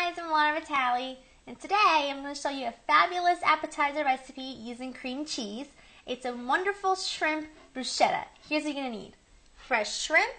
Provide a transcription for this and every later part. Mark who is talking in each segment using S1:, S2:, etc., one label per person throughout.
S1: guys, I'm Laura Vitale, and today I'm going to show you a fabulous appetizer recipe using cream cheese. It's a wonderful shrimp bruschetta. Here's what you're going to need: fresh shrimp,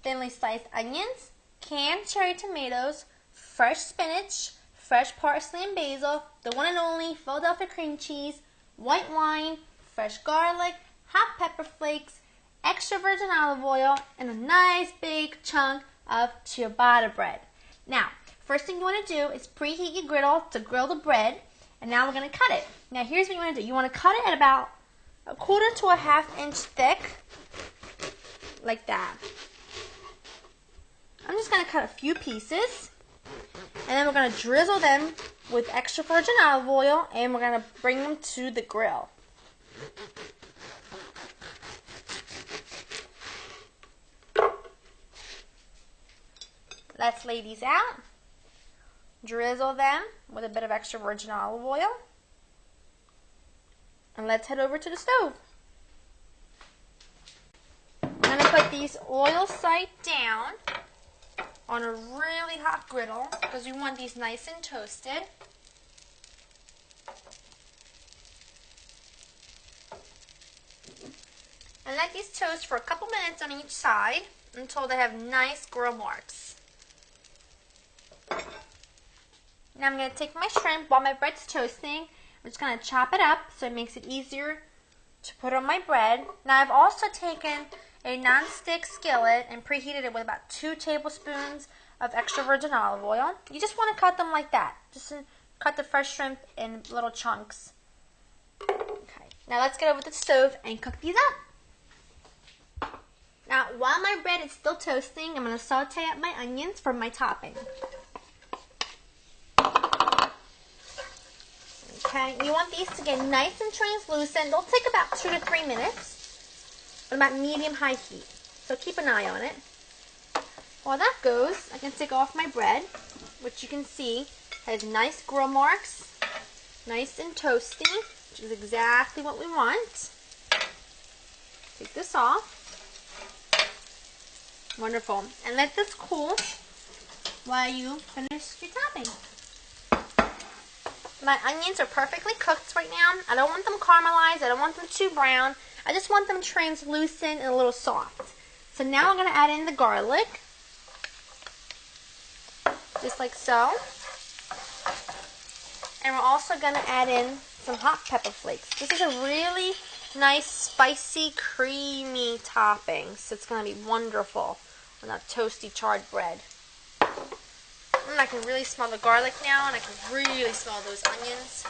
S1: thinly sliced onions, canned cherry tomatoes, fresh spinach, fresh parsley and basil, the one and only Philadelphia cream cheese, white wine, fresh garlic, hot pepper flakes, extra virgin olive oil, and a nice big chunk of ciabatta bread. Now, first thing you want to do is preheat your griddle to grill the bread, and now we're going to cut it. Now, here's what you want to do. You want to cut it at about 1/4 to 1/2 inch thick, like that. I'm just going to cut a few pieces, and then we're going to drizzle them with extra virgin olive oil, and we're going to bring them to the grill. Let's lay these out, drizzle them with a bit of extra virgin olive oil, and let's head over to the stove. I'm going to put these oil sight down on a really hot griddle because we want these nice and toasted. And let these toast for a couple minutes on each side until they have nice grill marks. Now I'm going to take my shrimp while my bread's toasting. I'm just going to chop it up so it makes it easier to put on my bread. Now I've also taken a non-stick skillet and preheated it with about 2 tablespoons of extra virgin olive oil. You just want to cut them like that. Just cut the fresh shrimp in little chunks. Okay. Now let's get over to the stove and cook these up. Now while my bread is still toasting, I'm going to saute up my onions for my topping. Okay, you want these to get nice and translucent. They'll take about 2 to 3 minutes at about medium-high heat. So keep an eye on it. While that goes, I can take off my bread, which you can see has nice grill marks, nice and toasty, which is exactly what we want. Take this off. Wonderful. And let this cool while you finish your topping. My onions are perfectly cooked right now. I don't want them caramelized. I don't want them too brown. I just want them translucent and a little soft. So now I'm going to add in the garlic. Just like so. And we're also going to add in some hot pepper flakes. This is a really nice, spicy, creamy topping. So it's going to be wonderful on that toasty, charred bread. And I can really smell the garlic now, and I can really smell those onions.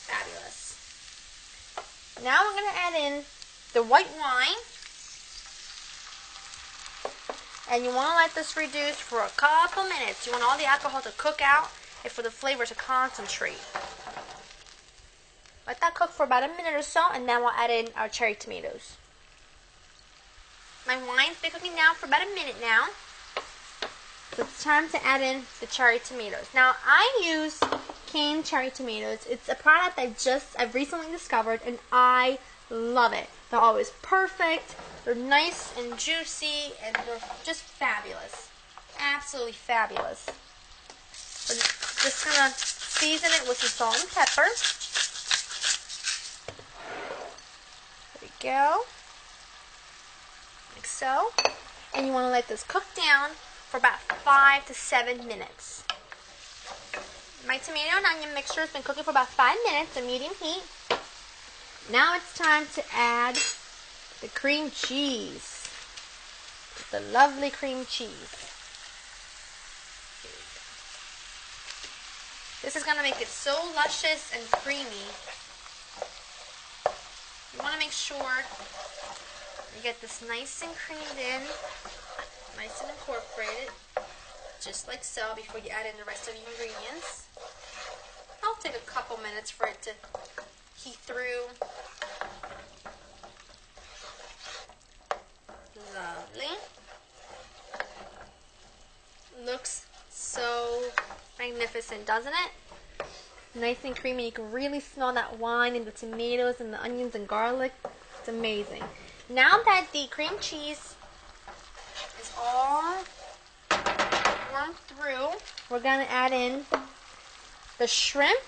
S1: Fabulous. Now we're going to add in the white wine. And you want to let this reduce for a couple minutes. You want all the alcohol to cook out and for the flavor to concentrate. Let that cook for about a minute or so, and then we'll add in our cherry tomatoes. My wine's been cooking now for about a minute now. So it's time to add in the cherry tomatoes. Now I use canned cherry tomatoes. It's a product I've recently discovered, and I love it. They're always perfect. They're nice and juicy, and they're just fabulous. Absolutely fabulous. We're just gonna season it with some salt and pepper. There we go. Like so. And you want to let this cook down for about 5 to 7 minutes. My tomato and onion mixture has been cooking for about 5 minutes at medium heat. Now it's time to add the cream cheese. The lovely cream cheese. This is going to make it so luscious and creamy. You want to make sure you get this nice and creamed in. Nice and incorporated, just like so, before you add in the rest of the ingredients. It'll take a couple minutes for it to heat through. Lovely. Looks so magnificent, doesn't it? Nice and creamy. You can really smell that wine and the tomatoes and the onions and garlic. It's amazing. Now that the cream cheese is all on through, we're going to add in the shrimp,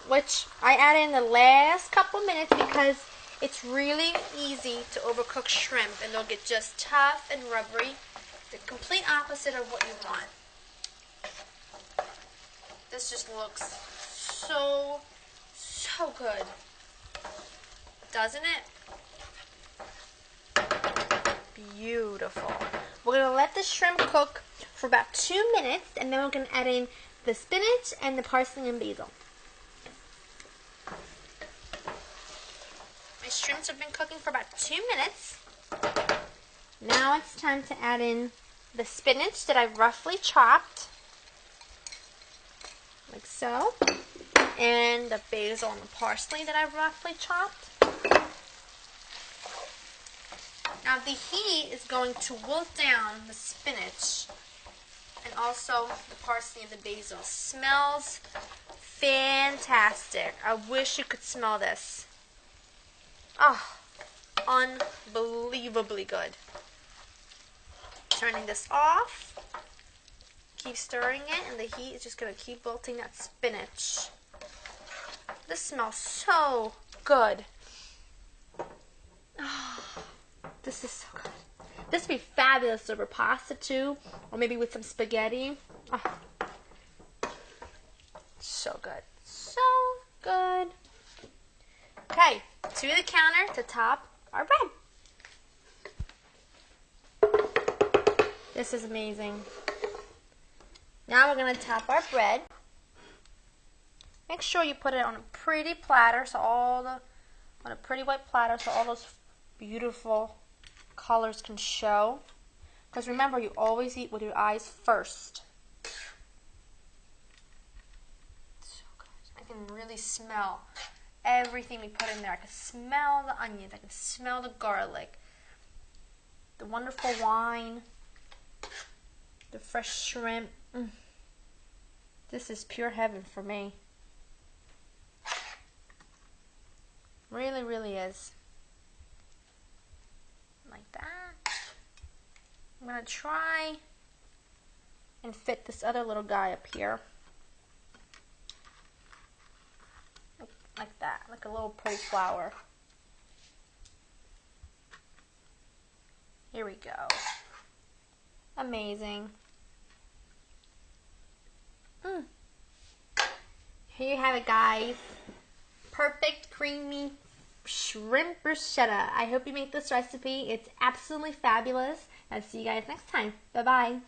S1: which I add in the last couple minutes because it's really easy to overcook shrimp and they'll get just tough and rubbery. The complete opposite of what you want. This just looks so good. Doesn't it? Beautiful. We're going to let the shrimp cook for about 2 minutes, and then we're going to add in the spinach and the parsley and basil. My shrimps have been cooking for about 2 minutes. Now it's time to add in the spinach that I roughly chopped, like so, and the basil and the parsley that I roughly chopped. Now the heat is going to wilt down the spinach and also the parsley and the basil. Smells fantastic. I wish you could smell this. Oh, unbelievably good. Turning this off. Keep stirring it, and the heat is just going to keep wilting that spinach. This smells so good. Oh, this is so good. This would be fabulous over pasta too, or maybe with some spaghetti. Oh, so good. So good. Okay, to the counter to top our bread. This is amazing. Now we're going to top our bread. Make sure you put it on a pretty platter, on a pretty white platter, so all those beautiful colors can show. Because remember, you always eat with your eyes first. So good. I can really smell everything we put in there. I can smell the onions. I can smell the garlic. The wonderful wine. The fresh shrimp. This is pure heaven for me. Really, really is. Like that. I'm going to try and fit this other little guy up here. Like that. Like a little pretty flower. Here we go. Amazing. Here you have it, guys. Perfect, creamy shrimp bruschetta. I hope you make this recipe. It's absolutely fabulous. I'll see you guys next time. Bye-bye.